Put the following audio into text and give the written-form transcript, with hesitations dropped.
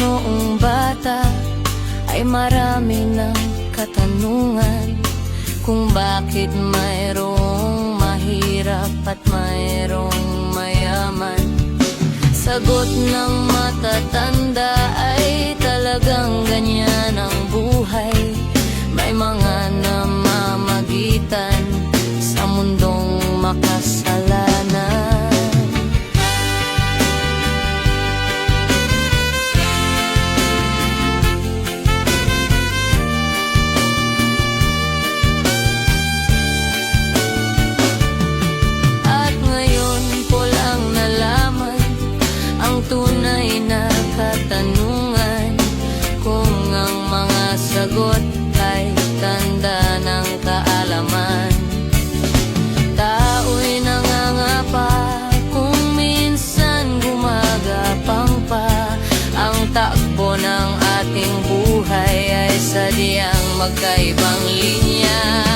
noong bata ay marami ng katanungan kung bakit mayroong mahirap at mayroong mayaman. Sagot ng matatanda ay talagang ganyan ang buhay. May mga namamagitan sa mundong makasalanan. At ngayon ko lang nalaman ang tunay na katanungan, kung ang mga sagot ay tanda ng kaalaman. Tao'y nangangapa kung minsan gumagapang pa. Ang takbo ng ating buhay ay sadyang magkaibang linya.